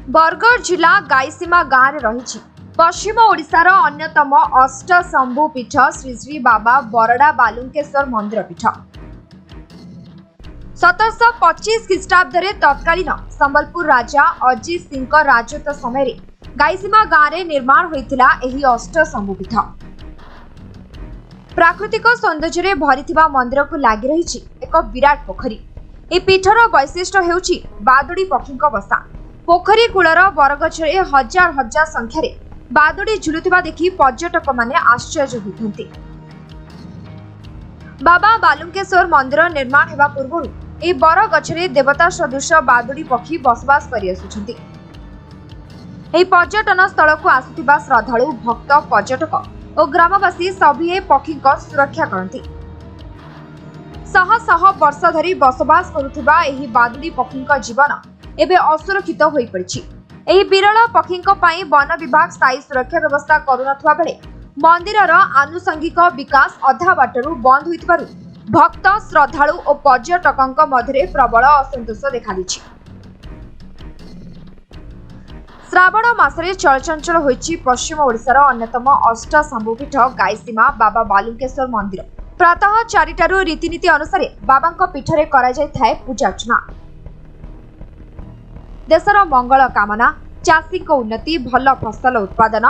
बरगढ़ जिला गाईसीमा गाँव रही पश्चिम ओडिशार अन्यतम अष्टशंभु पीठ श्री श्री बाबा बरड़ा बालुंकेश्वर मंदिर पीठ 1725 ख्रीष्टाब्द तत्कालीन संबलपुर राजा अजित सिंह राजत्व समय गाईसीमा गाँव में निर्माण होता अष्टशंभु पीठ प्राकृतिक सौंदर्य भरी मंदिर को लगी रही एक विराट पोखरी। ए पीठर वैशिष्ट्य हेउछि बादुड़ी पक्षी बसा। पोखरी कूलर बरगछरे हजार हजार संख्यार बादुड़ी झुलुथिबा देखि पर्यटक माने आश्चर्य होइथन्ति। बाबा बालुंकेश्वर मंदिर निर्माण हेबा पूर्वरु ए बरगछरे देवता सदृश बादुड़ी पक्षी बसवास करि आसुछन्ति। एही पर्यटन स्थल को आसुथिबा श्रद्धालु भक्त पर्यटक और ग्रामवासी सभी ए पक्षी सुरक्षा करती। शह शह वर्ष धरी बसवास करुथिबा एही बादुड़ी पक्षी जीवन एबे असुरक्षित होई पड़िछि। एही विरल पक्षी पई वन विभाग स्थायी सुरक्षा व्यवस्था करुनथवा बेले मंदिरर आनुषंगिक विकास अधा बाटरू बंद होइतबारु भक्त श्रद्धालु और पर्यटकक मध्य प्रबल असंतोष देखादिछि। श्रावण मासरे चलचंचल होइछि पश्चिम ओडिशार अन्यतम अष्टशंभुपीठ गाईसीमा बाबा बालुंकेश्वर मंदिर। प्रातः 4टारू रीतिनीति अनुसार बाबा पीठरे करा जाय थाए पूजार्चना। देशर मंगल कामना, चाषी को उन्नति, भल फसल उत्पादन,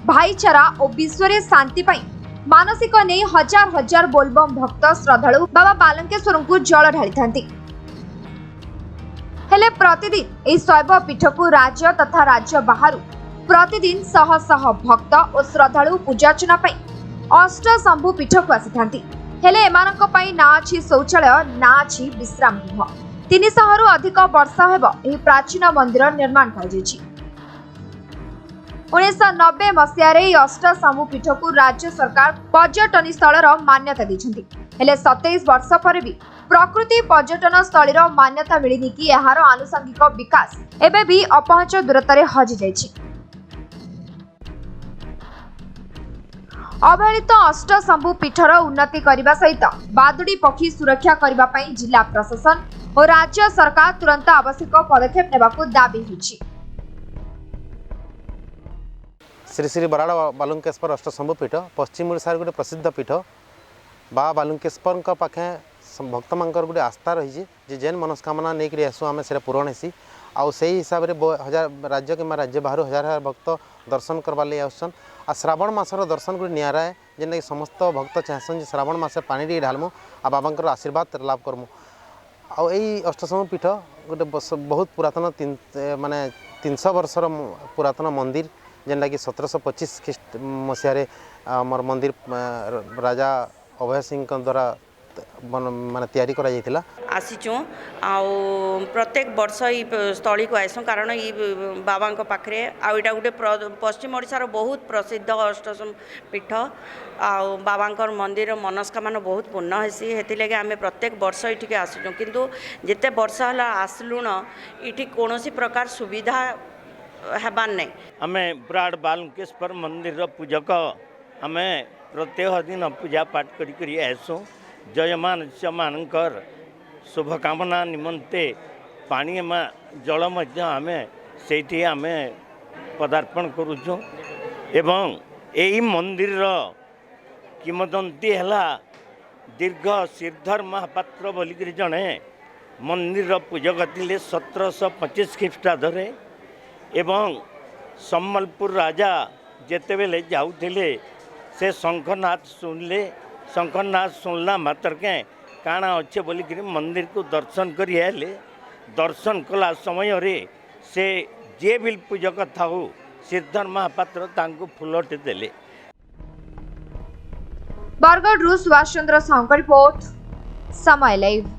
भाईचारा और विश्व रे शांति पाई मानसिक नै हजार हजार बोलबम भक्त श्रद्धालु बाबा बालुंकेश्वर को जल ढाली थांती। हेले प्रतिदिन एही शैव पीठ को राज्य तथा राज्य बाहर प्रतिदिन शह शह भक्त और श्रद्धालु पूजार्चना पाई अष्टशंभु पीठ को आसी। हेले एमानक पई ना अछि शौचालय ना अछि विश्राम गृह। 300 रु अधिक वर्ष हेब एही प्राचीन मंदिर निर्माण कर जायछि। 1990 मसियारे अष्टशंभु पीठ को राज्य सरकार पर्यटन स्थलर मान्यता दैछन्ति। हेले 27 वर्ष पर भी प्रकृति पर्यटन स्थलीर मान्यता मिलिनि कि एहार आनुषंगिक विकास एबे भी अपहंच दूरतारे हजि जायछि। अवहेलित अष्टशंभु पीठर उन्नति करने सहित बादुड़ी पक्षी सुरक्षा करने जिला प्रशासन और राज्य सरकार तुरंत आवश्यक पदक्षेप नेबाकू दाबी होइछि। श्री श्री बराड़ा बालुंकेश्वर अष्टशंभु पीठ पश्चिम ओडिशार गोटे प्रसिद्ध पीठ। बाबा बालुंकेश्वर पाखे भक्त मान गोटे आस्था रही जे जेन मनस्कामना नहीं आसू आम से पूरण हेसी आउ से हिसाब से हजार राज्य कि राज्य बाहर हजार हजार भक्त दर्शन करवा लगे आसन। आ श्रावण मासर दर्शन गोटे निरा है जेनकि समस्त भक्त चाहसन जे श्रावण मास पानी टी ढालमु आ बाबा आशीर्वाद लाभ करमु। आउ यही अष्टशंभु पीठ गोटे बहुत पुरातन माने 300 वर्षर पुरातन मंदिर जेनटा कि 1725 मसीह आमर मंदिर राजा अभय सिंह द्वारा माने तैयारी करा जायतिला। आसीचु आउ प्रत्येक वर्ष स्थली को आसू कारण ये बाबा पाखे आईटा गोटे पश्चिम ओडिशार बहुत प्रसिद्ध अष्टशंभु पीठ आउ बाबा मंदिर मनस्कामना बहुत पूर्ण हेसी। हेतिलागि आमे प्रत्येक वर्ष ये आसुचु किंतु जिते वर्ष है आसलुण ये कौन प्रकार सुविधा हेबार नहीं। आमे बराड़ बालुंकेश्वर मंदिर पूजक आमे प्रत्येक दिन पूजा पाठ करी आसू। जयमान मानकर शुभकामना निमंते पानी जल आम से आम पदार्पण करुचु एवं यही मंदिर किंवदंती है दीर्घ श्रीधर महापात्र बोलिक जड़े मंदिर पूजक थे 1725 ख्रीष्टाब्द एवं संबलपुर राजा जेते बेले जाउथिले से शंखनाथ सुनले। शंखनाथ सुनला मात्र के काଣା अच्छे बोलिक मंदिर को दर्शन करी आले। दर्शन कला समय रे से जे भी पूजक थाऊ श्रीधर महापात्र तांको फुलटे देले। बरगढ़ सुभाष चंद्र साहू रिपोर्ट समय लाइव।